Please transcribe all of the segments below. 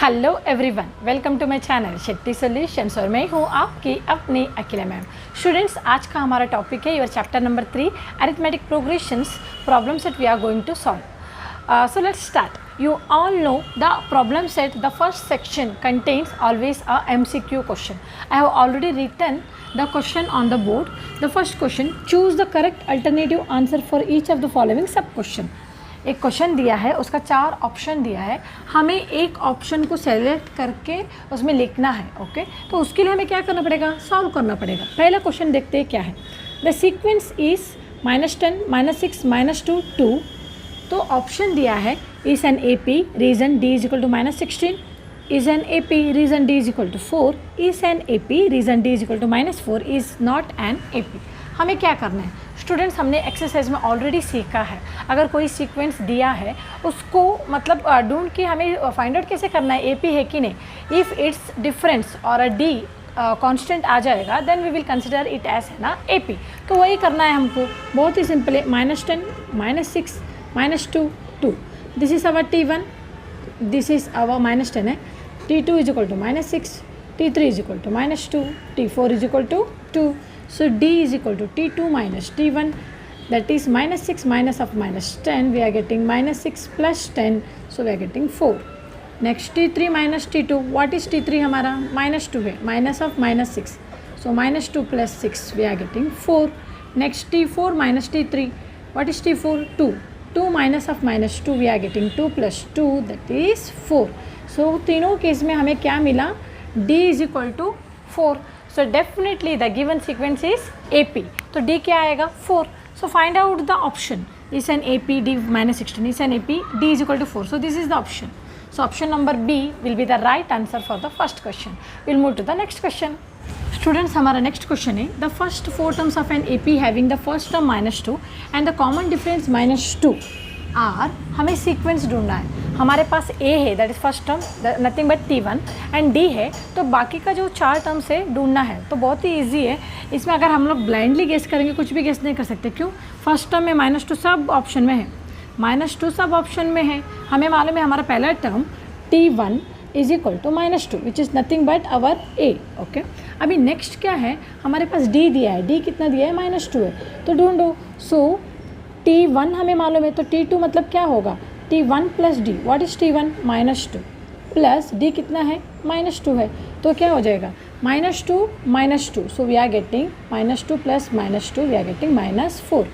Hello everyone, welcome to my channel Shetty solutions और मैं हूँ आपकी अपनी अखिला मैम। स्टूडेंट्स, आज का हमारा टॉपिक है your chapter number 3 arithmetic progressions problems that we are going to solve. So let's start. You all know the problem set. The first section contains always a MCQ question. I have already written the question on the board. The first question, choose the correct alternative answer for each of the following sub question. एक question दिया है, उसका 4 option दिया है, हमें एक option को select करके उसमें लिखना है. ओके, तो उसके लिए हमें क्या करना पड़ेगा, सॉल्व करना पड़ेगा. पहला क्वेश्चन देखते हैं क्या है. The sequence is -10, -6, -2, 2. तो ऑप्शन दिया है is an A P reason D is equal to -16, is an A P reason D is equal to 4, is an A P reason D is equal to -4, is not an A P. हमें क्या करना है students, हमने exercise में already सीखा है. अगर कोई सीक्वेंस दिया है उसको मतलब ढूंढ के हमें फाइंड आउट कैसे करना है ए पी है कि नहीं. इफ़ इट्स डिफरेंस और अ डी कांस्टेंट आ जाएगा then we will consider it as है ना ए पी. तो वही करना है हमको, बहुत ही सिंपल है. -10, -6, -2, 2. This is our T1, this is our -10 है. T2 is equal to -6, T3 is equal to -2, T4 is equal to 2. So D is equal to T2 minus T1, that is -6 minus of -10, we are getting -6 plus 10, so we are getting 4. Next T3 minus T2, what is T3 हमारा -2 है, minus of -6, so -2 plus 6 we are getting 4. Next T4 minus T3, what is T4, 2, 2 minus of -2 we are getting 2 plus 2, that is 4. So तीनों case में हमें क्या मिला, D is equal to 4. So definitely the given sequence is AP. तो D क्या आएगा, 4. So find out the option. Is an AP D -16, is an AP D is equal to 4. So this is the option. So option number B will be the right answer for the first question. We'll move to the next question. Students, हमारा next question है, the first 4 terms of an AP having the first term -2 and the common difference -2 are. हमें sequence ढूंढना है. हमारे पास a है that is first term nothing but T1 and d है, तो बाकी का जो 4 टर्म्स है ढूंढना है. तो बहुत ही इजी है. इसमें अगर हम लोग ब्लाइंडली गेस करेंगे कुछ भी गेस नहीं कर सकते. क्यों, फर्स्ट टर्म में -2 सब ऑप्शन में है, -2 सब ऑप्शन में है. हमें मालूम है हमारा पहला term T1 is equal to -2 which is nothing but our a. Okay, अभी नेक्स्ट क्या है, हमारे पास डी दिया है. डी कितना दिया है, -2 है, तो ढूंढो. सो T1 हमें मालूम है, तो T2 मतलब क्या होगा, T1 plus d. What is T1, -2 plus d कितना है, -2 है, तो क्या हो जाएगा, -2, so we are getting -2 plus -2 we are getting -4.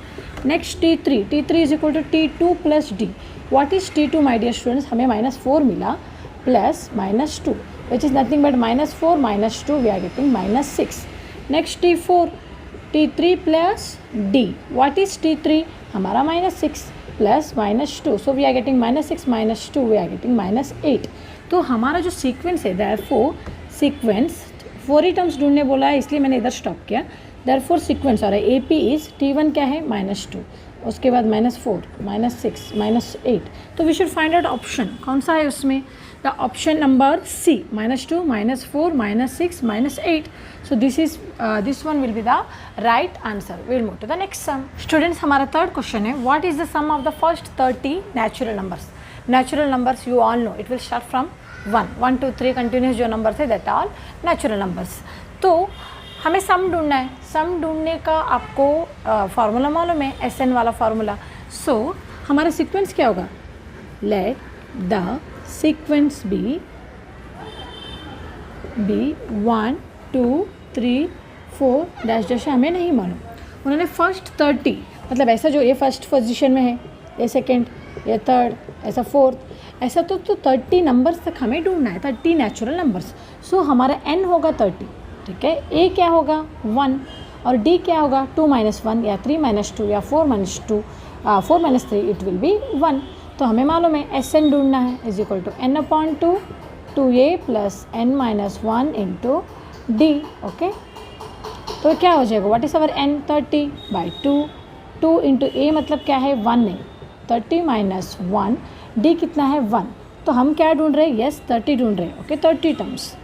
Next T3 is equal to T2 plus d. What is T2 my dear students, हमें -4 मिला plus -2 which is nothing but -4 -2 we are getting -6. Next T3 plus d. What is T3, हमारा -6 plus -2, so we are getting -6 -2 we are getting -8. तो हमारा जो sequence है therefore sequence 4 ही terms ढूंढने बोला है, इसलिए मैंने इधर स्टॉप किया. देयरफॉर सीक्वेंस और ए पी इज T1 क्या है, -2, उसके बाद -4, -6, -8. तो we should find out option कौन सा है उसमें. The option number C, -2, -4, -6, -8. So this one will be the right answer. We will move to the next sum. Students, हमारा third question है, what is the sum of the first 30 natural numbers? Natural numbers you all know, it will start from 1, 2, 3 continuous जो numbers है that all natural numbers. तो हमें सम ढूंढना है. सम ढूंढने का आपको फार्मूला मालूम है, SN वाला फार्मूला. सो हमारा सीक्वेंस क्या होगा, let the sequence be 1, 2, 3, 4 dash जैसे हमें नहीं मालूम. उन्होंने फर्स्ट 30 मतलब ऐसा जो ये फर्स्ट पोजीशन में है, ये सेकंड, ये थर्ड, ऐसा फोर्थ, ऐसा तो 30 नंबर्स तक हमें ढूंढना है, 30 नेचुरल नंबर्स. सो हमारा n होगा 30, ठीक है. ए क्या होगा 1 और डी क्या होगा 2 - 1 या 3 - 2 या 4 - 2, 4 - 3 इट विल बी 1. तो हमें मालूम है SN ढूंढना है is equal to n/2 2a plus n - 1 into D. Okay, तो क्या हो जाएगा, what is our n, 30/2, 2 into A मतलब क्या है 1 नहीं, 30 - 1, डी कितना है 1. तो हम क्या ढूंढ रहे हैं, यस 30 ढूंढ रहे हैं. Okay, 30 terms.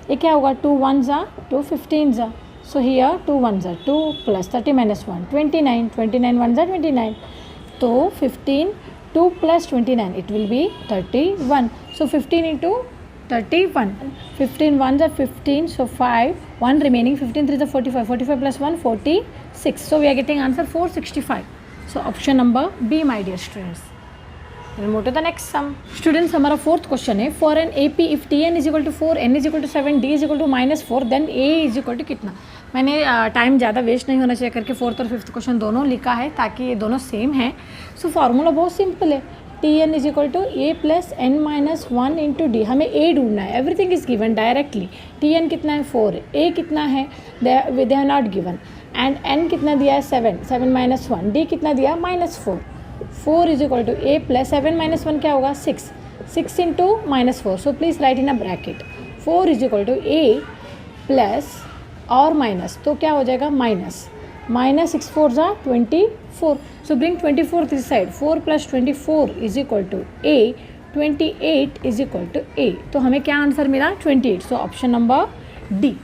ये क्या होगा, 2 1s are 2 15s are, so here 2 1s are 2 plus 30 - 1 29, 29 1s are 29. तो 15 2 plus 29 it will be 31. So 15 into 31, 15 1s are 15, so 5, 1 remaining, 15 3s are 45, 45 plus 1, 46. So we are getting answer 465. So option number B, my dear students. We'll move to the next sum. Students, हमारा fourth question है, for an AP if Tn is equal to 4, n is equal to 7, d is equal to -4, then A is equal to कितना. मैंने time ज़्यादा waste नहीं होना चाहिए करके fourth और फिफ्थ क्वेश्चन दोनों लिखा है ताकि ये दोनों सेम हैं. सो फार्मूला बहुत सिंपल है, Tn is equal to a plus n minus 1 into d. हमें a ढूंढना है, everything is given directly. Tn कितना है 4 है, a कितना है they have not given, and n कितना दिया है 7, 7 माइनस 1, d कितना दिया -4. 4 is equal to a plus 7 minus 1 क्या होगा 6, 6 into -4. So please write in a bracket. 4 is equal to a plus और माइनस, तो क्या हो जाएगा माइनस 6 4 ज़ा 24. So bring 24 this side. 4 plus 24 is equal to a, 28 is equal to a. तो हमें क्या आंसर मिला 28. So option number d.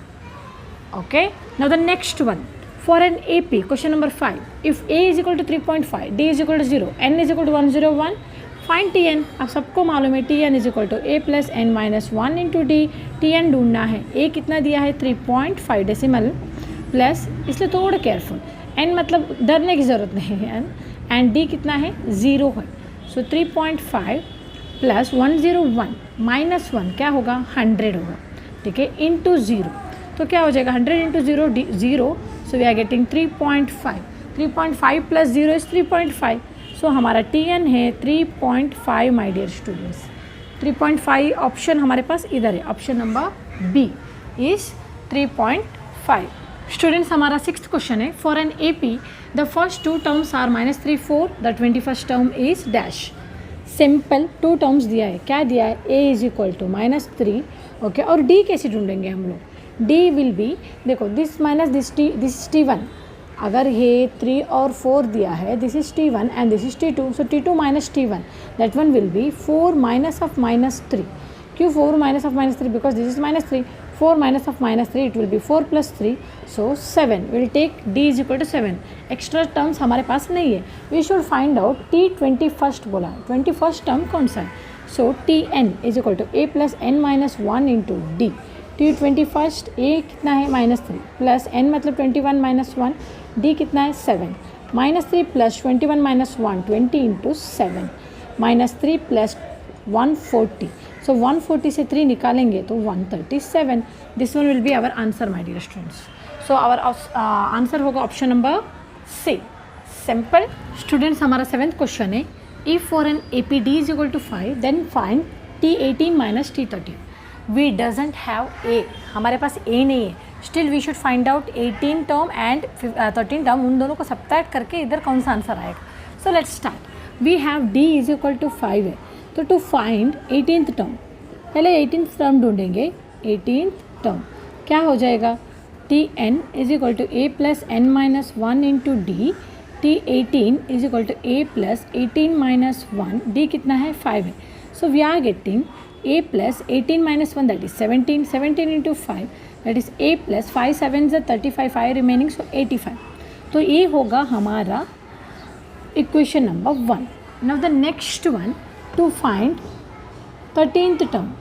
Okay, now the next one. For an AP question number 5, if a is equal to 3.5, d is equal to 0, n is equal to 101, find Tn. अब सबको मालूम है Tn is equal to a plus n minus 1 into d. Tn ढूंढना है, a कितना दिया है 3.5 decimal plus, इसलिए थोड़ा केयरफुल, n मतलब डरने की ज़रूरत नहीं है, एंड d कितना है 0 है. सो 3.5 प्लस 101 माइनस 1 क्या होगा 100 होगा. ठीक है, इंटू 0, तो क्या हो जाएगा 100 into 0 0. So we are getting 3.5. 3.5 plus 0 is 3.5. सो हमारा Tn है 3.5 माय डियर स्टूडेंट्स. 3.5 ऑप्शन हमारे पास इधर है, option number b is 3.5. Students, हमारा सिक्स्थ क्वेश्चन है. For an AP the first 2 terms are -3 4, the 21st term is dash. Simple 2 terms दिया है, क्या दिया है a is equal to -3. Okay, और d कैसे ढूंढेंगे हम लोग. d विल बी, देखो दिस माइनस दिस T1. अगर ये 3 और 4 दिया है, this is T1 and this is T2. So T2 minus T1, that one will be 4 minus of -3. क्यों 4 minus of -3? Because this is -3. 4 minus of -3 it will be 4 plus 3. So 7 will take d is equal to 7. Extra terms हमारे पास नहीं है. We should find out T21st बोला, 21st term कौन सा है. So Tn is equal to a plus n minus 1 into d. T21st a कितना है -3 प्लस n मतलब 21 माइनस 1, d कितना है 7, -3 plus 21 minus 1 20 into 7, -3 plus 140. So 140 से 3 निकालेंगे तो 137. This one will be our answer my dear students. So our answer होगा option number C. Simple. Students, हमारा 7th क्वेश्चन है. If for an AP d is equal to 5, then find T18 minus T13. We doesn't have a, हमारे पास a नहीं है. Still we should find out 18 term and 13 term, उन दोनों को subtract करके इधर कौन सा आंसर आएगा. So let's start. We have d is equal to 5 है, तो टू फाइंड 18th टर्म, पहले 18th टर्म ढूंढेंगे. 18th टर्म क्या हो जाएगा, Tn is equal to a plus n minus 1 into D. T18 is equal to a plus 18 minus 1, d कितना है 5 है. So we are getting a plus 18 minus 1 that is 17, 17 into 5 that is a plus 5 7 35, 5 remaining, so 85. तो ये होगा हमारा equation number 1. Now the next one, to find 13th term.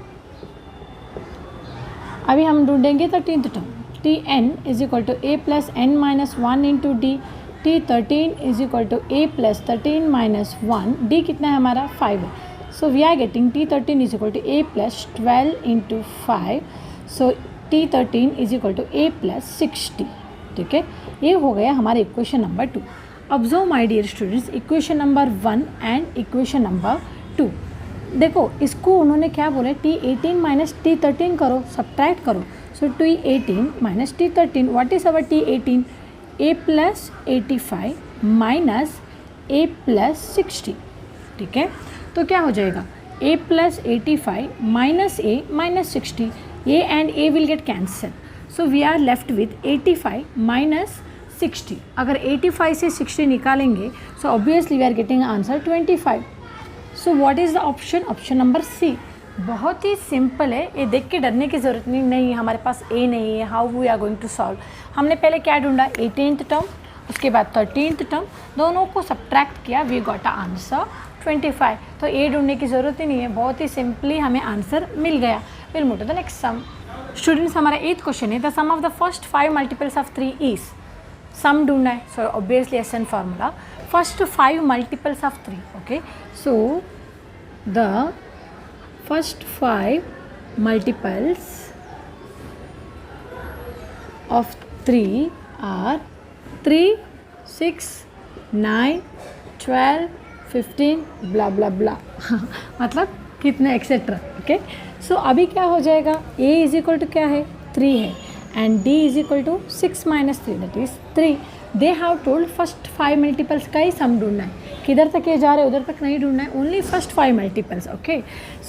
अभी हम ढूंढेंगे 13th term. Tn is equal to a plus n minus 1 into d. T13 is equal to a plus 13 minus 1, d कितना है हमारा 5 है. So we are getting T13 is equal to a plus 12 into 5. So T13 is equal to a plus 60. ठीक है, ये हो गया हमारा equation number 2. Observe my dear students, equation number 1 and equation number 2. देखो इसको उन्होंने क्या बोला, T18 माइनस T13 करो, सब्ट्रैक्ट करो. So T18 minus T13, what is our T18? a plus 85 minus a plus 60. ठीक है, तो क्या हो जाएगा a plus 85 minus a minus 60. a and a will get cancel. So we are left with 85 minus 60. अगर 85 से 60 निकालेंगे, so obviously we are getting answer 25. So what is the option? Option number C. बहुत ही simple है, ये देख के डरने की ज़रूरत नहीं है. हमारे पास a नहीं है, how we are going to solve. हमने पहले क्या ढूंढा, 18th टर्म, उसके बाद 13th टर्म, दोनों को सब्ट्रैक्ट किया, वी गॉट अ आंसर 25. तो a ढूंढने की ज़रूरत ही नहीं है, बहुत ही सिंपली हमें आंसर मिल गया. Will move to the next sum. Students हमारा 8th क्वेश्चन है the sum of the first 5 multiples of 3 is, sum ढूंढना है। So obviously S N formula, first 5 multiples of 3, okay. So the first 5 multiples of 3 are 3, 6, 9, 12, 15 blah blah blah मतलब कितने etcetera, okay. सो अभी क्या हो जाएगा, a इज इक्वल टू क्या है 3 है and d is equal to 6 minus 3 that is 3। They have told first 5 multiples का ही सम ढूंढना है, किधर तक ये जा रहे हैं उधर तक नहीं ढूंढना है, only first 5 multiples, okay.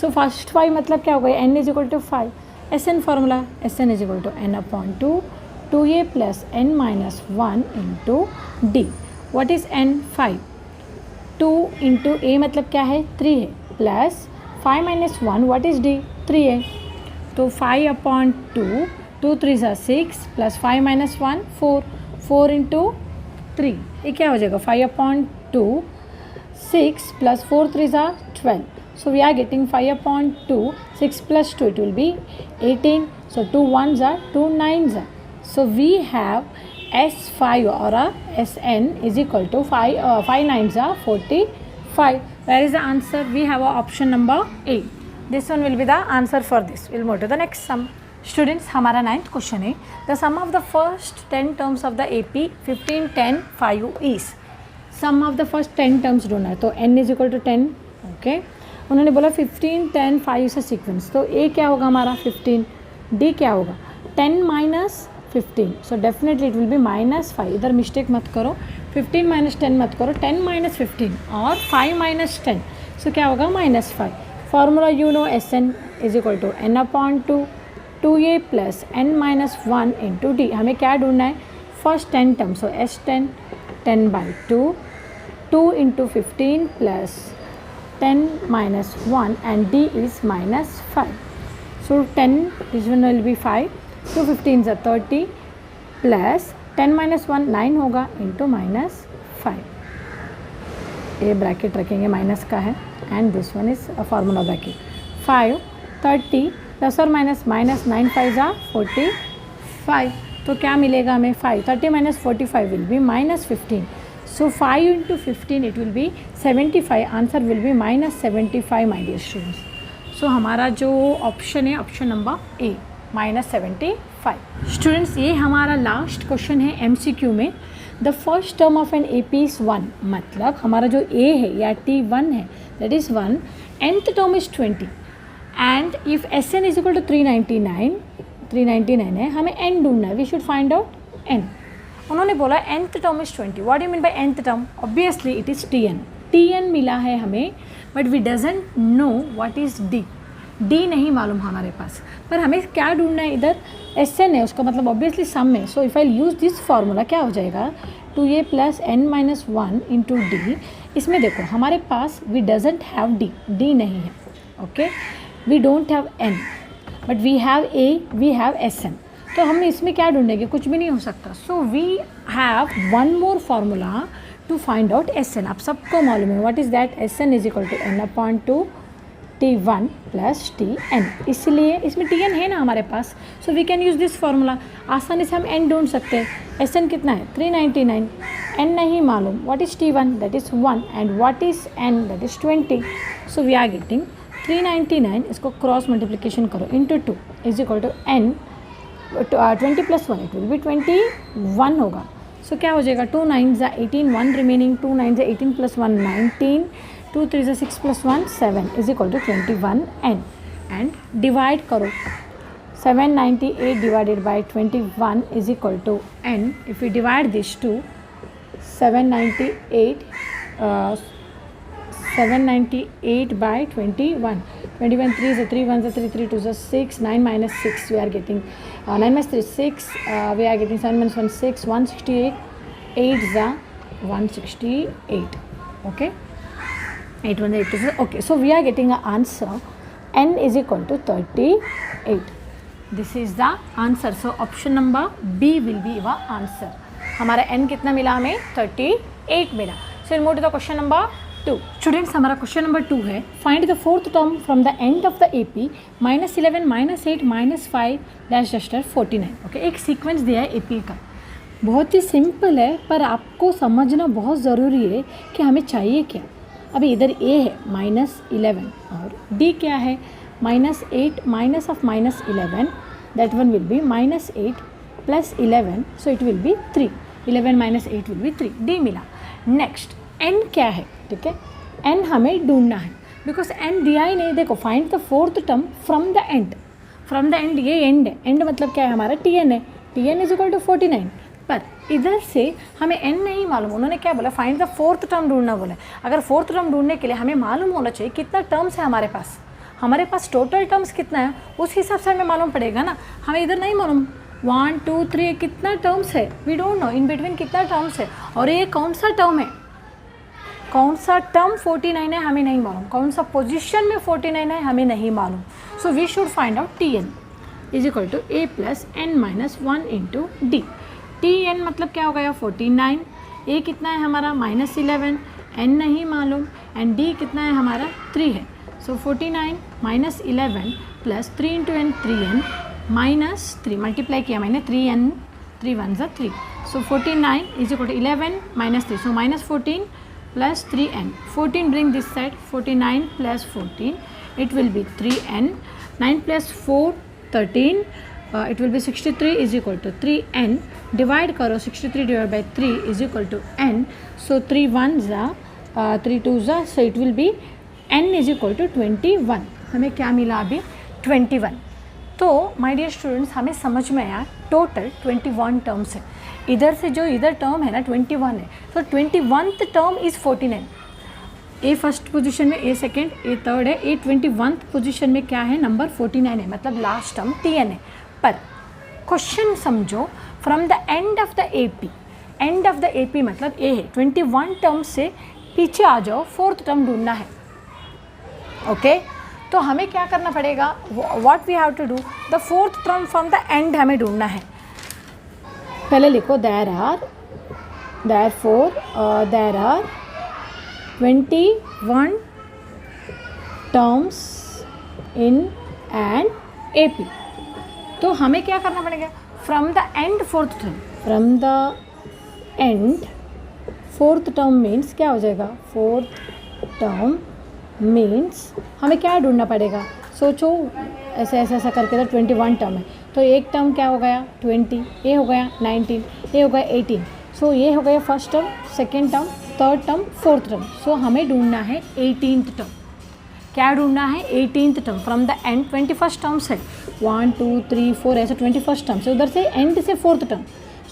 So first 5 मतलब क्या हो गया, n is equal to 5, SN formula SN is equal to n upon 2a plus n minus 1 into d. What is n? 5. 2 into a मतलब क्या है 3 है, plus 5 minus 1 what is d? 3 है। तो 5 upon 2, 2 3 are 6 plus 5 minus 1 4, 4 into 3, ये क्या हो जाएगा 5 upon 2, 6 plus 4 3 are 12. So we are getting 5 upon 2, 6 plus 2 it will be 18. So 2 1s are 2 9s are. So we have S5 or Sn is equal to 5 9s are 45. Where is the answer? We have a option number A. This one will be the answer for this. We'll move to the next sum. Students हमारा 9th question है the sum of the first 10 terms of the AP 15 10 5 is, sum of the first 10 terms ढूंढना है। तो n is equal to 10, okay. उन्होंने बोला 15 10 5 से sequence, तो A क्या होगा हमारा 15, D क्या होगा 10 minus 15, so definitely it will be minus 5, इधर मिस्टेक मत करो, 15 माइनस 10 मत करो, 10 माइनस 15 और 5 माइनस 10, सो क्या होगा minus 5। Formula you know S N is equal to n upon 2a plus n minus 1 into d. हमें क्या ढूंढना है first 10 term, so S 10 10 by 2, 2 into 15 plus 10 minus 1 and d is minus 5। So 10 this one will be 5, 2 15s are 30 plus 10 minus 1 9 होगा into minus 5, ये bracket रखेंगे minus का है and this one is formula bracket 5 30 plus और minus minus 9 5 are 45, तो क्या मिलेगा हमें 5 30 minus 45 will be minus 15, so 5 into 15 it will be 75, answer will be minus 75 my dear students. So हमारा जो ऑप्शन है ऑप्शन नंबर ए -75। स्टूडेंट्स ये हमारा लास्ट क्वेश्चन है एमसीक्यू में। The first term of an AP is 1, मतलब हमारा जो A है या T1 है that is 1, nth term is 20 and if SN is equal to 399 है, हमें n ढूंढना है, we should find out n। उन्होंने बोला nth term is 20, what you mean by nth term, obviously it is Tn मिला है हमें, but we doesn't know what is D, D नहीं मालूम हमारे पास, पर हमें क्या ढूंढना है इधर एस एन है, उसका मतलब ऑब्वियसली सम है। So if I use this formula क्या हो जाएगा 2a plus n minus 1 into d. इसमें देखो हमारे पास वी डजेंट हैव डी नहीं है, okay, we don't have n but we have a, we have S N, तो हम इसमें क्या ढूंढेंगे, कुछ भी नहीं हो सकता। So we have one more formula to find out S N. आप सबको मालूम है what is that, S N is equal to n upon 2 T1 plus Tn, इसलिए इसमें Tn है ना हमारे पास, so we can use this formula, आसानी से हम n ढूंढ सकते हैं। Sn कितना है 399, n नहीं मालूम, what is T1 that is 1 and what is n that is 20, so we are getting 399, इसको क्रॉस मल्टीप्लिकेशन करो into 2 is equal to n 20 plus 1 it will be 21 होगा। सो क्या हो जाएगा 2 9s are 18, 1 remaining, 2 9s are 18 plus 1 19, 2 3s are 6 plus 1 7 is equal to 21 n and divide करो 798 divided by 21 is equal to n। If you divide this to 798 by 21, 21 3s are 3 1s are 3 3 2s are 6, 9 minus 6 we are getting 9 minus 3 6, we are getting 7 minus 1 6, 168, 8s are 168, okay, 8 1 8 2, okay, so we are getting an answer n is equal to 38. This is the answer, so option number B will be our answer. हमारा n कितना मिला हमें 38 मिला. So we'll move to the question number 2। Students हमारा question number 2 है, find the fourth term from the end of the AP -11 -8 -5 -49। Okay, एक sequence दिया है एपी का, बहुत ही सिंपल है पर आपको समझना बहुत ज़रूरी है कि हमें चाहिए क्या। अभी इधर ए है -11 और डी क्या है -8 minus of -11, that one will B -8 + 11, so it will B 3। 11 - 8 will be 3, D मिला। नेक्स्ट एन क्या है, ठीक है, एन हमें ढूंढना है बिकॉज एन दिया ही नहीं। देखो, find the fourth term from the and, from the and, ये एंड है, एंड मतलब क्या है हमारा Tn है, Tn = 49, पर इधर से हमें n नहीं मालूम। उन्होंने क्या बोला, फाइंड द फोर्थ टर्म ढूंढना बोला। अगर फोर्थ टर्म ढूंढने के लिए हमें मालूम होना चाहिए कितना टर्म्स है हमारे पास टोटल टर्म्स कितना है, उस हिसाब से हमें मालूम पड़ेगा ना। हमें इधर नहीं मालूम 1 2 3 कितना टर्म्स है, we don't know in between कितना टर्म्स है, और ये कौन सा टर्म है, कौन सा टर्म 49 है हमें नहीं मालूम, कौन सा पोजीशन में 49 है हमें नहीं मालूम। So we should find out Tn = a + n - 1 × d। Tn मतलब क्या हो गया 49, a कितना है हमारा -11, n नहीं मालूम, एंड d कितना है हमारा 3 है। सो 49 - 11 + 3 × n 3n -3 मल्टीप्लाई किया मैंने, 3n 3 1 = 3, so 49 = 11 - 3, so -14 + 3n, 14 bring this side, 49 + 14 it will be 3n, 9 + 4 13, it will be 63 = 3n, divide करो 63 / 3 = n, so 3 1s are 3 2s are, so it will be n = 21। हमें क्या मिला अभी 21। तो माय डियर स्टूडेंट्स, हमें समझ में आया टोटल 21 टर्म्स है। इधर से जो इधर टर्म है ना 21 है, तो 21th term is 49। A first position में, ए सेकेंड, ए थर्ड है, ए 21th पोजीशन में क्या है नंबर 49 है, मतलब लास्ट टर्म Tn है। पर क्वेश्चन समझो, from the end of the AP, end of the AP मतलब ए है, 21 टर्म से पीछे आ जाओ, फोर्थ टर्म ढूंढना है। ओके, तो हमें क्या करना पड़ेगा, what we have to do, the fourth term from the end हमें ढूंढना है। पहले लिखो there are 21 terms in an AP. तो हमें क्या करना पड़ेगा, from the end fourth term, from the end fourth term means क्या हो जाएगा, फोर्थ टर्म मीन्स हमें क्या ढूंढना पड़ेगा, सोचो ऐसे ऐसा करके, तो 21 टर्म है, तो एक टर्म क्या हो गया 20, ये हो गया 19, ये हो गया 18, सो ये हो गया first term, second term, third term, fourth term. सो हमें ढूंढना है 18th टर्म। क्या ढूंढना है 18th term from the end. 21st terms है 1 2 3 4 ऐसे 21st टर्म से, उधर से एंड से फोर्थ टर्म।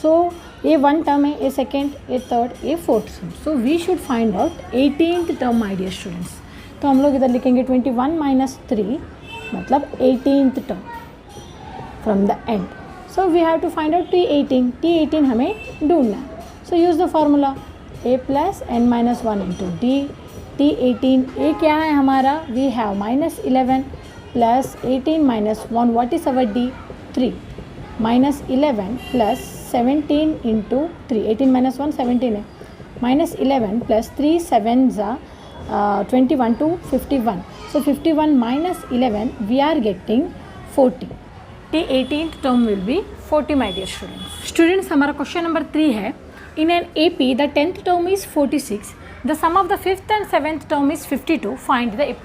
सो ये 1 टर्म है, ये सेकेंड, ये थर्ड, ये fourth term. So we should find out 18th term my dear students. तो हम लोग इधर लिखेंगे 21 - 3 मतलब 18th term from the end. So we have to find out T18 हमें ढूंढना है। So use the formula a + n - 1 × d। T18 a क्या है हमारा, we have -11 + 18 - 1, what is our d 3, -11 + 17 × 3, 18 - 1 17 है, -11 + 3 7s are 21 to 51, so 51 - 11 we are getting 40। T18th term will be 40 my dear students। हमारा question number 3 है, in an AP the 10th term is 46, the sum of the 5th and 7th term is 52, find the AP।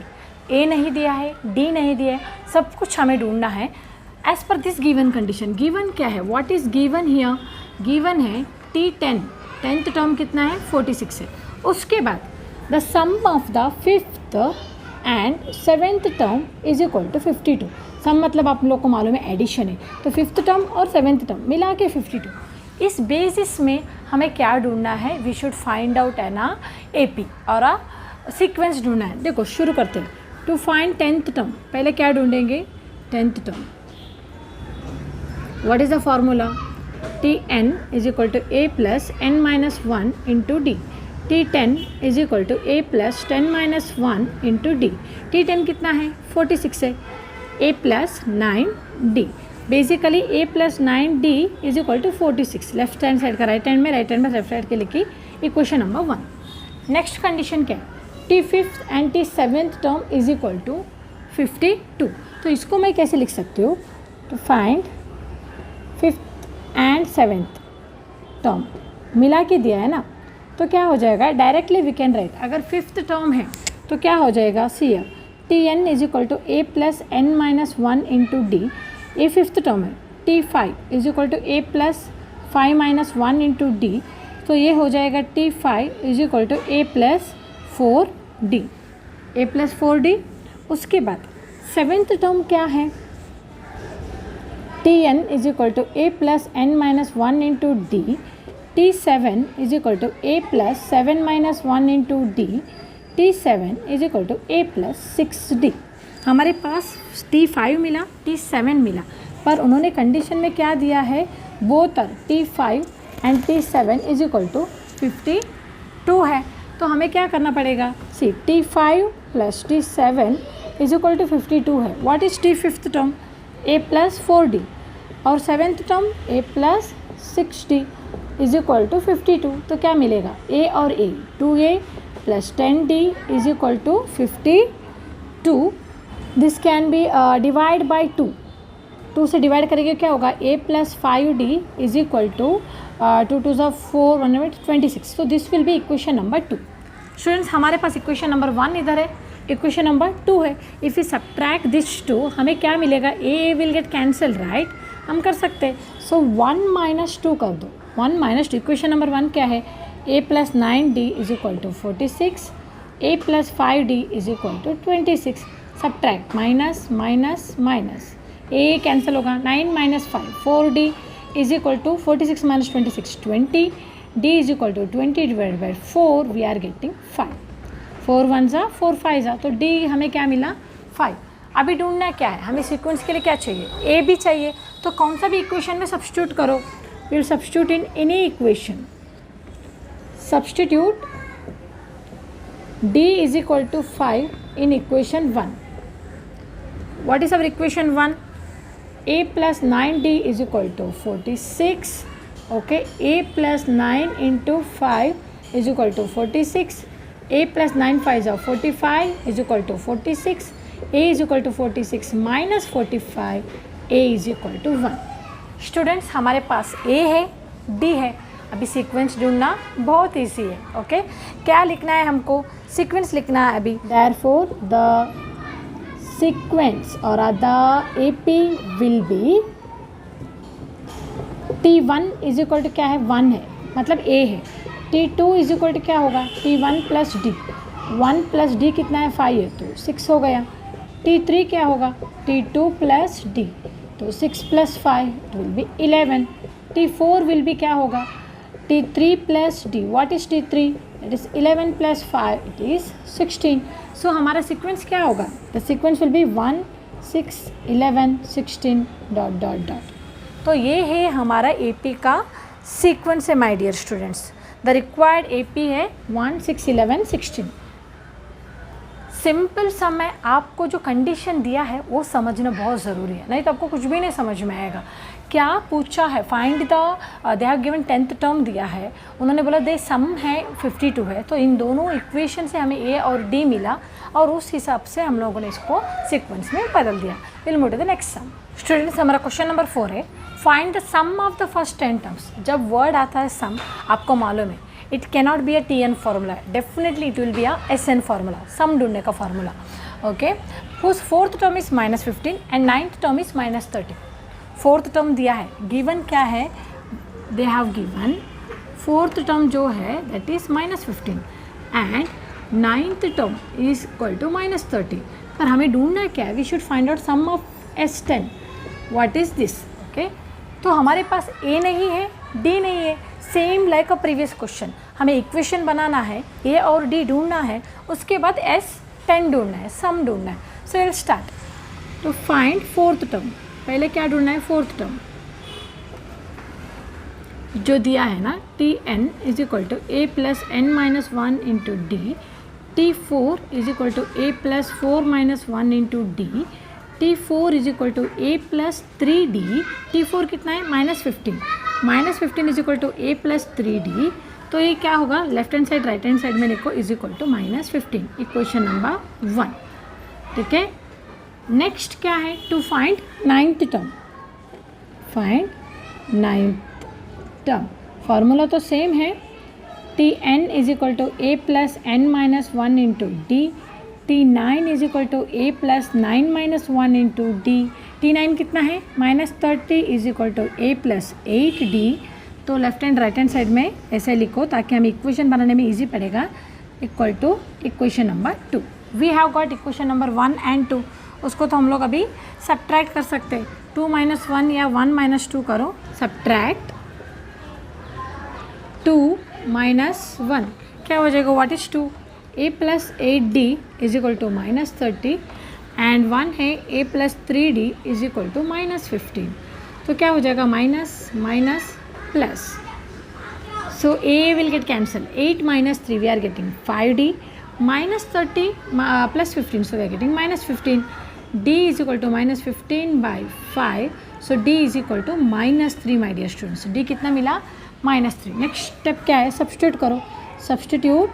A नहीं दिया है, D नहीं दिया है, सब कुछ हमें ढूंढना है as per this given condition. Given क्या है, what is given here, given है T10, 10th टर्म कितना है 46 है। उसके बाद the sum of the 5th and 7th term is equal to 52। Sum मतलब आप लोग को मालूम है एडिशन है, तो 5th टर्म और 7th टर्म मिला के 52। इस बेसिस में हमें क्या ढूंढना है, वी शुड फाइंड आउट है ना AP और सीक्वेंस ढूंढना है। देखो शुरू करते हैं। टू फाइंड 10th टर्म पहले क्या ढूंढेंगे, 10th term, what is the formula, Tn is equal to a plus n minus 1 into d। T10 is equal to a plus 10 minus 1 into d। T10 कितना है 46 है, a plus 9d। Basically a plus 9d is equal to 46। Left hand side का right hand में, right hand में left hand के लिखी equation number 1। Next condition क्या है, T fifth and T seventh term is equal to 52। तो इसको मैं कैसे लिख सकती हूँ, तो find fifth and seventh term मिला के दिया है ना, तो क्या हो जाएगा, डायरेक्टली वी कैन राइट, अगर फिफ्थ टर्म है तो क्या हो जाएगा, C F T N is equal to A plus N minus one into D, A fifth term है, T five is equal to A plus five minus one into D, तो ये हो जाएगा T five is equal to A plus four D, A plus four D. उसके बाद seventh term क्या है, T N is equal to A plus N minus one into D, T seven is equal to A plus seven minus one into D, T seven is equal to A plus six D. हमारे पास T five मिला, T seven मिला, पर उन्होंने condition में क्या दिया है, both are T five and T seven is equal to 52 है। तो हमें क्या करना पड़ेगा, see T five plus T seven is equal to 52 है। What is T fifth term, A plus four D, और seventh term A plus six D is equal to 52। तो क्या मिलेगा, ए और A, 2a plus 10d is equal to 52। This can be divide by 2 से divide करेंगे क्या होगा, a plus 5d is equal to 2 2 ज़ा 4 1 26। तो this will be equation number 2। Students हमारे पास इक्वेशन नंबर 1 इधर है, इक्वेशन नंबर 2 है। इफ़ यू सब्ट्रैक्ट दिस 2 हमें क्या मिलेगा, ए विल गेट कैंसल, राइट, हम कर सकते हैं। सो 1 माइनस 2 कर दो, 1 माइनस 2, इक्वेशन नंबर 1 क्या है, a plus 9d is equal to 46, a plus 5d is equal to 26। Subtract, minus minus minus, a cancel होगा, 9 minus 5 4d is equal to 46 minus 26 20, d is equal to 20 divide by 4, we are getting 5, 4 1 ज़ा 4 5 ज़ा, तो d हमें क्या मिला, 5। अभी ढूंढना क्या है, हमें सीक्वेंस के लिए क्या चाहिए, a भी चाहिए, तो कौन सा भी इक्वेशन में सब्स्टिट्यूट करो, will substitute in any equation, substitute d is equal to 5 in equation 1. What is our equation 1? a plus 9d is equal to 46. Okay, a plus 9 into 5 is equal to 46. a plus 9 5 is 45 is equal to 46. a is equal to 46 minus 45, a is equal to 1. Students हमारे पास a है, d है, अभी sequence ढूंढना बहुत easy है। Okay, क्या लिखना है हमको, सीक्वेंस लिखना है अभी। देयरफॉर द सीक्वेंस और the AP will be T1 is equal to क्या है, 1 है, मतलब A है। T2 इज इक्वल टू क्या होगा, T1 plus D, 1 plus d कितना है, 5 है, तो 6 हो गया। T3 क्या होगा, T2 प्लस डी, तो 6 plus 5 it will B 11। T4 will be क्या होगा, T3 plus D. What is T3? It is 11 plus 5. It is 16. So हमारा सीक्वेंस क्या होगा, the sequence will be 1 6 11 16 dot dot dot. तो ये है हमारा AP का सीक्वेंस है my dear students. The required AP है 1 6 11 16। सिंपल सा मैं आपको जो कंडीशन दिया है वो समझना बहुत ज़रूरी है, नहीं तो आपको कुछ भी नहीं समझ में आएगा। क्या पूछा है, find the, they have given 10th term दिया है, उन्होंने बोला दे सम है 52 है, तो इन दोनों इक्वेशन से हमें ए और डी मिला और उस हिसाब से हम लोगों ने इसको सीक्वेंस में बदल दिया। Will move to the next sum. Students हमारा क्वेश्चन नंबर 4 है, find the sum of the first 10 terms. जब वर्ड आता है सम, आपको मालूम है it cannot be a TN formula, definitely it will be a SN formula, sum ढूंढने का formula. Okay, whose fourth term is -15 and 9th term is -30। Fourth term दिया है, गिवन क्या है, they have given fourth term जो है that is -15 and 9th term is equal to -30। पर हमें ढूंढना क्या है, we should find out sum of S10। What is this, okay, तो हमारे पास A नहीं है, D नहीं है, same like a previous question, हमें इक्वेशन बनाना है, A और D ढूंढना है, उसके बाद S10 ढूंढना है, सम ढूंढना है। So will start to find fourth term. पहले क्या ढूंढना है, फोर्थ टर्म जो दिया है ना, Tn is equal to A plus n minus 1 into D, T4 is equal to A plus 4 minus 1 into D, T4 is equal to A plus 3D, T4 कितना है, -15 is equal to A plus 3D, तो ये क्या होगा, left hand side right hand side में लिखो is equal to -15, equation number 1। ठीक है, नेक्स्ट क्या है, to find 9th term, find 9th term. Formula तो सेम है, Tn is equal to a plus n minus 1 into D, T9 is equal to a plus 9 minus 1 into D, T9 कितना है -30 is equal to a plus 8d। तो left hand right hand side में ऐसे लिखो ताकि हमें equation बनाने में इजी पड़ेगा, equal to equation number 2। We have got equation number 1 and 2, उसको तो हम लोग अभी सब्ट्रैक्ट कर सकते हैं, 2 - 1 या 1 - 2 करो, सब्ट्रैक्ट 2 - 1 क्या हो जाएगा, what is 2, a plus 8d is equal to -30 and 1 है a plus 3d is equal to -15। तो क्या हो जाएगा, minus minus plus, so a will get cancelled, 8 - 3 we are getting 5d, -30 plus 15, so we are getting -15, d is equal to -15 by 5, so d is equal to -3 my dear students, d कितना मिला -3। Next step क्या है, substitute करो, substitute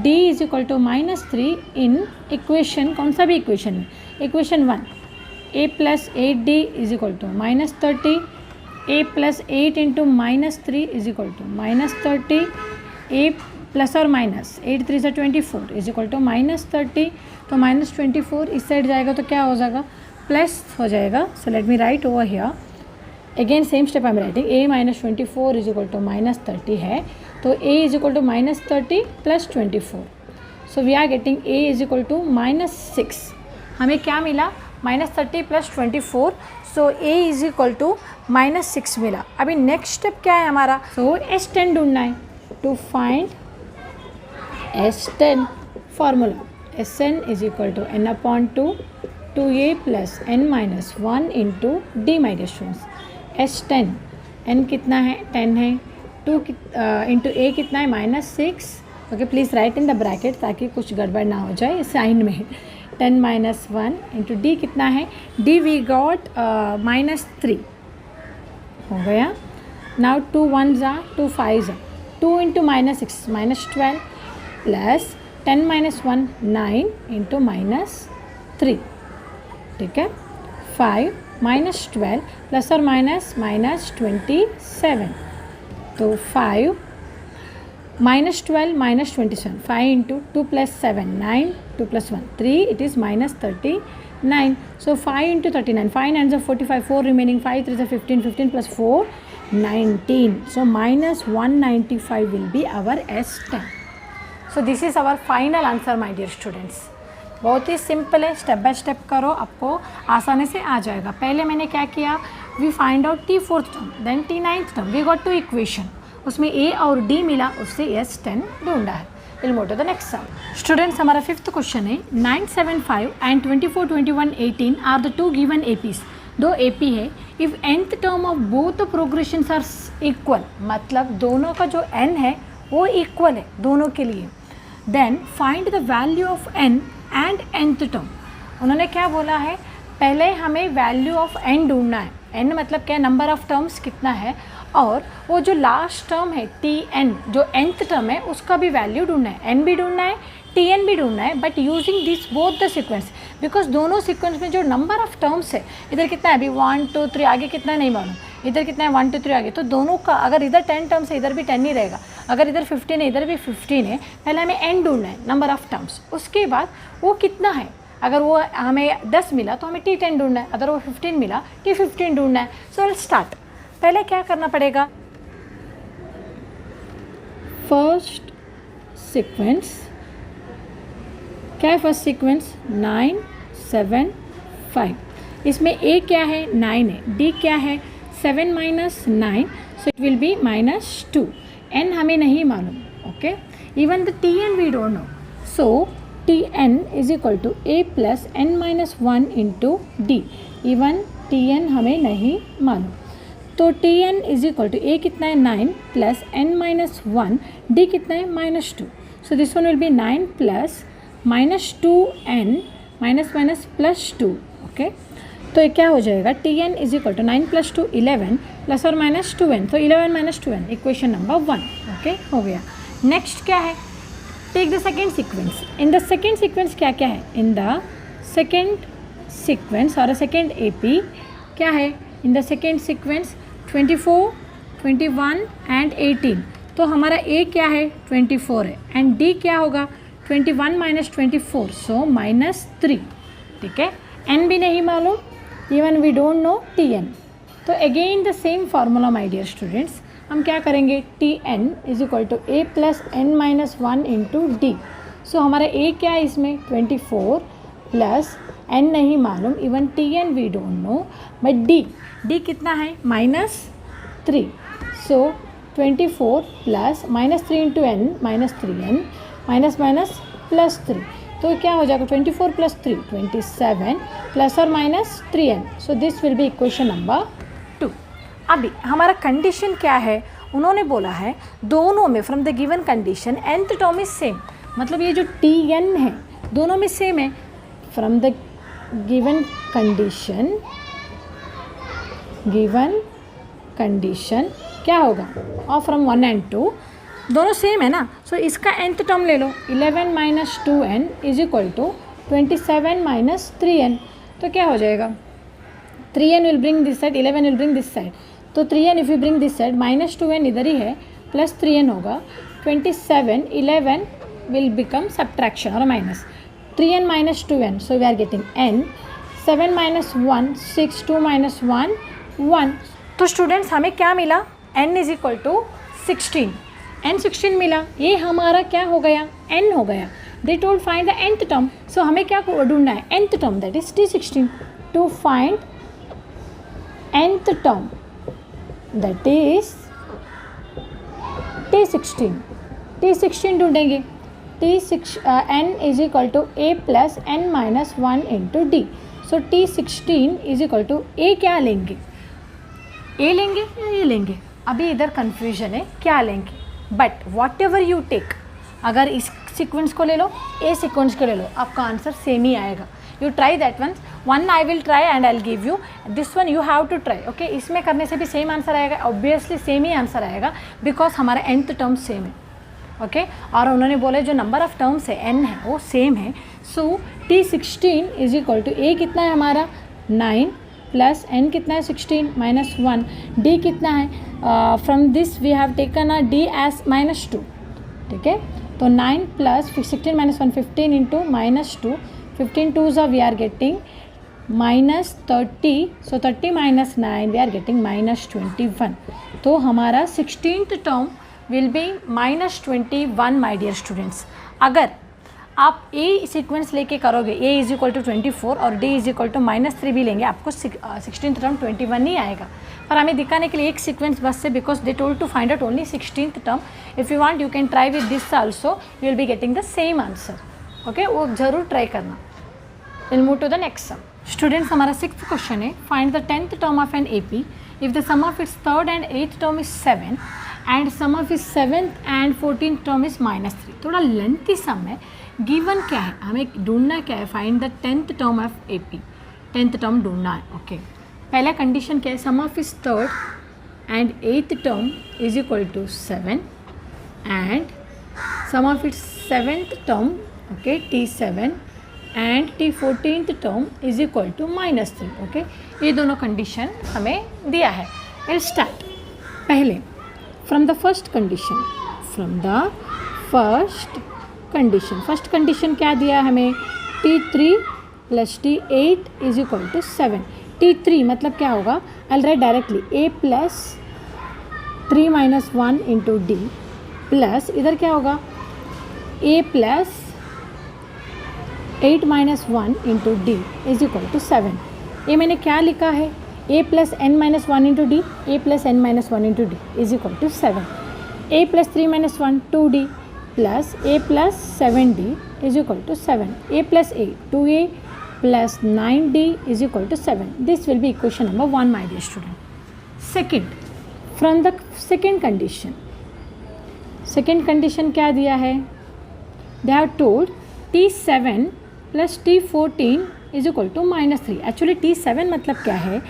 d is equal to -3 in equation, कौन सा भी equation में, equation 1, a plus 8d is equal to -30, a plus 8 into -3 is equal to -30, a plus और माइनस 8 3 से 24 इज इक्वल टू -30, तो -24 इस साइड जाएगा तो क्या हो जाएगा, प्लस हो जाएगा। So let me write over here again, same step I am writing, a -24 is equal to -30 है, तो a is equal to -30 plus 24, so we are getting a is equal to -6। हमें क्या मिला, -30 plus 24, so a is equal to -6 मिला। अभी next step क्या है हमारा, सो S10 ढूंढना है, to find S10 formula Sn is equal to n upon 2 2a plus n minus 1 into D my dear students. S10 n कितना है, 10 है, 2 इंटू a कितना है -6, okay please write in the bracket ताकि कुछ गड़बड़ ना हो जाए साइन में। 10 - 1 इंटू डी कितना है, डी वी गॉट -3 हो गया। नाउ 2 1 जा 2 5 जा, 2 इंटू -6 -12 प्लस 10 - 1 9 इंटू -3, ठीक है, 5 -12 प्लस और माइनस -27, तो 5 -12 -27, 5 into 2 plus 7 9, 2 plus 1 3, it is -39, so 5 into 39, 5 9s are 45, 4 remaining, 5 3s are 15, 15 plus 4 19, so -195 will be our S10। so this is our final answer my dear students। बहुत ही simple है, step by step करो, आपको आसानी से आ जाएगा। पहले मैंने क्या किया, we find out T4th term, then T9th term, we got 2 equation, उसमें a और d मिला, उससे S10 ढूंढा है। Will move to the next sum. Students हमारा 5th क्वेश्चन है, 9 7 5 and 24 21 18 are the 2 given APs, दो AP है, if nth term of both progressions are equal, मतलब दोनों का जो n है वो इक्वल है दोनों के लिए, then find the value of n and nth term. उन्होंने क्या बोला है, पहले हमें वैल्यू ऑफ n ढूंढना है, n मतलब क्या, नंबर ऑफ टर्म्स कितना है, और वो जो लास्ट टर्म है Tn जो nth टर्म है उसका भी वैल्यू ढूंढना है, n भी ढूंढना है Tn भी ढूंढना है, but using this both the sequence, because दोनों सीक्वेंस में जो नंबर ऑफ टर्म्स है, इधर कितना है अभी 1 2 3, आगे कितना है नहीं मालूम, इधर कितना है 1 2 3 आगे, तो दोनों का अगर इधर 10 टर्म्स है इधर भी 10 ही रहेगा, अगर इधर 15 है इधर भी 15 है, पहले हमें n ढूंढना है नंबर ऑफ टर्म्स, उसके बाद वो कितना है, अगर वो हमें 10 मिला तो हमें T10 ढूंढना है, अगर वो 15 मिला T15 ढूंढना है। सो विल स्टार्ट, पहले क्या करना पड़ेगा, फर्स्ट सीक्वेंस क्या है, फर्स्ट सीक्वेंस 9 7 5, इसमें a क्या है 9 है, d क्या है 7 - 9, so it will be -2, n हमें नहीं मालूम, okay, even the Tn we don't know, so Tn is equal to a plus n - 1 into D, even Tn हमें नहीं मालूम, तो Tn is equal to a कितना है 9 प्लस n - 1, d कितना है -2, so this one will be 9 plus -2n minus plus 2, okay, तो ये क्या हो जाएगा, Tn is equal to 9 + 2 11 plus और माइनस 2n, तो 11 - 2n इक्वेशन नंबर 1। ओके, हो गया। नेक्स्ट क्या है, take the second sequence. In the second sequence क्या क्या है, इन द सेकेंड सीक्वेंस और सेकेंड AP क्या है, in the second sequence 24, 21 and 18। तो हमारा A क्या है, 24 है, एंड D क्या होगा, 21 - 24, सो -3। ठीक है, N भी नहीं मालूम, even we don't know Tn। तो again the same formula my dear students, हम क्या करेंगे, Tn is equal to A + n - 1 into D। So हमारा A क्या है इसमें, 24 प्लस n नहीं मालूम, even Tn we don't know, but D कितना है, -3। So 24 plus -3 into n -3n minus +3, तो क्या हो जाएगा, 24 + 3 27 प्लस और minus 3n। So this will be equation number 2। अभी हमारा कंडीशन क्या है, उन्होंने बोला है दोनों में from the given condition nth term is same, मतलब ये जो Tn है दोनों में सेम है। फ्रॉम द गिवन कंडीशन क्या होगा, और फ्रॉम 1 and 2 दोनों सेम है ना, सो इसका nth टर्म ले लो, 11 - 2n is equal to 27 - 3n। तो क्या हो जाएगा, 3n will bring this side, 11 will bring this side, तो 3n if you bring this side, -2n इधर ही है, प्लस 3n होगा, 27 11 विल बिकम सब्ट्रैक्शन और minus 3n - 2n, so we are getting n, 7 - 1 6, 2 - 1 1। तो स्टूडेंट्स हमें क्या मिला, n is equal to 16, n 16 मिला, ये हमारा क्या हो गया, n हो गया। They told find the nth term, सो हमें क्या ढूंढना है, nth term, that is T16। To find nth term that is T16 ढूंढेंगे, n is equal to A + n - 1 into D। So T16 is equal to A क्या लेंगे, A लेंगे या ये लेंगे, अभी इधर कन्फ्यूजन है क्या लेंगे, but whatever you take, अगर इस सीक्वेंस को ले लो, ए सीक्वेंस को ले लो, आपका आंसर सेम ही आएगा। You try that one I will try and I will give you this one, you have to try. Okay, इसमें करने से भी सेम आंसर आएगा, ऑब्वियसली सेम ही आंसर आएगा, बिकॉज हमारा nth टर्म सेम है। ओके, और उन्होंने बोले जो नंबर ऑफ टर्म्स है n है वो सेम है। So T16 is equal to A कितना है हमारा, 9 प्लस n कितना है, 16 - 1, D कितना है, from this we have taken a D as -2। ठीक है, तो 9 plus 16 - 1 15 into -2, 15 2s we are getting -30, so 30 - 9 we are getting -21। तो हमारा 16th term will be -21 my dear students. अगर आप A सीक्वेंस लेके करोगे, A इज इक्वल टू 24 और D इज इक्वल टू -3 भी लेंगे, आपको 16th टर्म 21 ही आएगा। पर हमें दिखाने के लिए एक सीक्वेंस बस से, because they told to find out only 16th term. If you want you can try with this also, you will be getting the same answer. Okay, वो जरूर ट्राई करना। Will move to the next sum. Students हमारा 6th question है, find the 10th term of an AP if the sum of its 3rd and 8th term is 7 and sum of is 7th and 14th term is -3। थोड़ा lengthy सम है। Given क्या है, हमें ढूंढना क्या है, find the 10th term of AP, 10th term ढूंढना है। ओके, पहला कंडीशन क्या है, sum of is 3rd and 8th term is equal to 7 and sum of its 7th term, okay, T7 and T14th term is equal to -3। Okay, ये दोनों condition हमें दिया है। विल स्टार्ट पहले फ्रॉम द फर्स्ट कंडीशन क्या दिया हमें, T3 + T8 is equal to 7। T3 मतलब क्या होगा, I write directly A + 3 - 1 into D plus इधर क्या होगा, A + 8 - 1 into D is equal to 7। ये मैंने क्या लिखा है, A + n - 1 into D, A + n - 1 into D is equal to 7। A + 3 - 1 2D plus A + 7D is equal to 7। A + A 2A + 9D is equal to 7। This will be equation number 1 my dear student. Second, from the second condition क्या दिया है, they have told T7 + T14 is equal to -3। Actually T7 मतलब क्या है,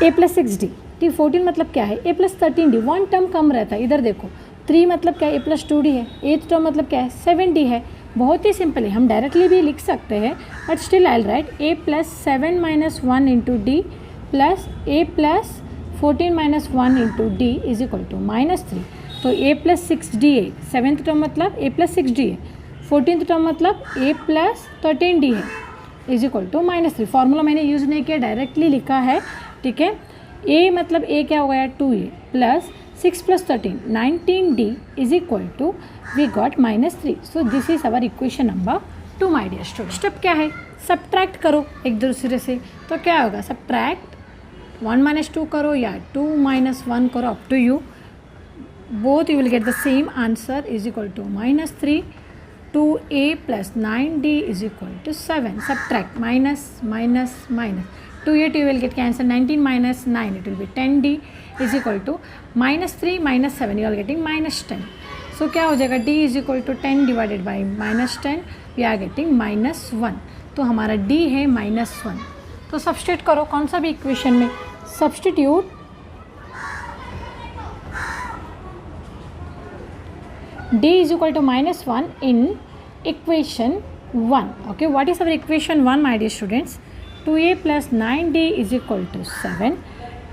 a + 6d। T14 मतलब क्या है, a + 13d। 1 term कम रहता है। इधर देखो 3 मतलब क्या है, a + 2d है। 8th टर्म मतलब क्या है, 7d है। बहुत ही सिंपल है, हम डायरेक्टली भी लिख सकते हैं, but still I will write a + 7 - 1 × d plus a + 14 - 1 × d is equal to -3। तो a + 6d है। 7th टर्म मतलब a + 6d है। 14th टर्म मतलब a + 13d है इज इक्वल टू -3। फार्मूला मैंने यूज़ नहीं किया, डायरेक्टली लिखा है, ठीक है। a मतलब a क्या हो गया, 2a plus 6 + 13 19d is equal to we got -3। So this is our equation number 2 my dear student. Step क्या है, सब्ट्रैक्ट करो एक दूसरे से। तो क्या होगा, सब्ट्रैक्ट 1 - 2 करो या 2 - 1 करो, up to you. Both you will get the same answer is equal to -3। 2a + 9d is equal to 7. Subtract minus minus minus. 2a 2 will get cancelled. 19 minus 9 it will be 10d is equal to -3 - 7 you are getting -10. So क्या हो जाएगा, d is equal to 10 divided by -10 we are getting -1. तो हमारा d है -1। तो substitute करो कौन सा भी इक्वेशन में, substitute d is equal to -1 in equation 1. Okay, what is our equation 1 my dear students? 2a + 9d is equal to 7.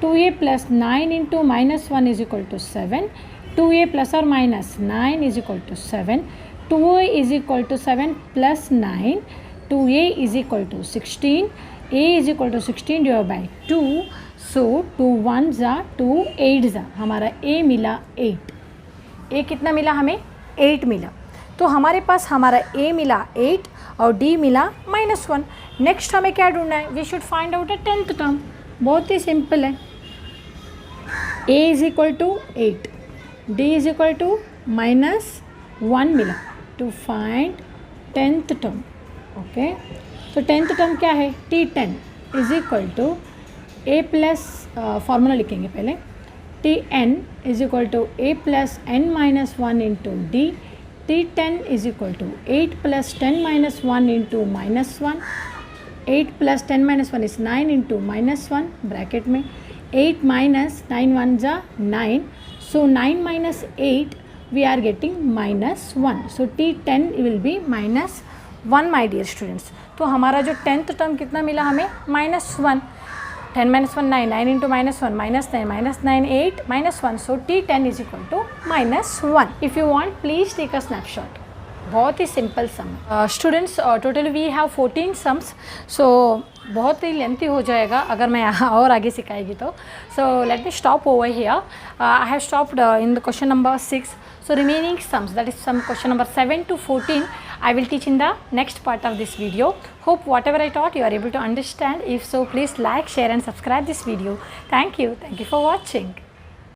2a + 9 into -1 is equal to 7. 2a ± -9 is equal to 7. 2a is equal to 7 + 9. 2a is equal to 16. a is equal to 16 divided by 2. So 2 1s are 2 8s are, हमारा a मिला 8। a कितना मिला हमें, 8 मिला। तो हमारे पास हमारा a मिला 8 और d मिला -1। नेक्स्ट हमें क्या ढूंढना है, we should find out a 10th term. बहुत ही सिंपल है, a is equal to 8, d is equal to -1 मिला to find 10th term. Okay, तो 10th टर्म क्या है, T10 is equal to a plus, formula लिखेंगे पहले, Tn is equal to a + n - 1 into d. T10 is equal to 8 + 10 - 1 into -1. 8 + 10 - 1 is 9 into -1 bracket में। 8 - 9 1s are 9. So 9 - 8 we are getting -1. So T10 will be -1 my dear students. तो हमारा जो 10th term कितना मिला हमें, -1। 10 - 1 9, 9 into -1 -9 -9 8 -1. So T10 is equal to -1. If you want please take a snapshot. बहुत ही simple sum students, totally we have 14 sums. So बहुत ही लेंथी हो जाएगा अगर मैं और आगे सिखाएगी तो। सो let me stop over here. I have stopped in the question number 6. So remaining sums, that is some question number 7 to 14, I will teach in the next part of this video. Hope whatever I taught you are able to understand. If so, please like, share and subscribe this video. Thank you for watching.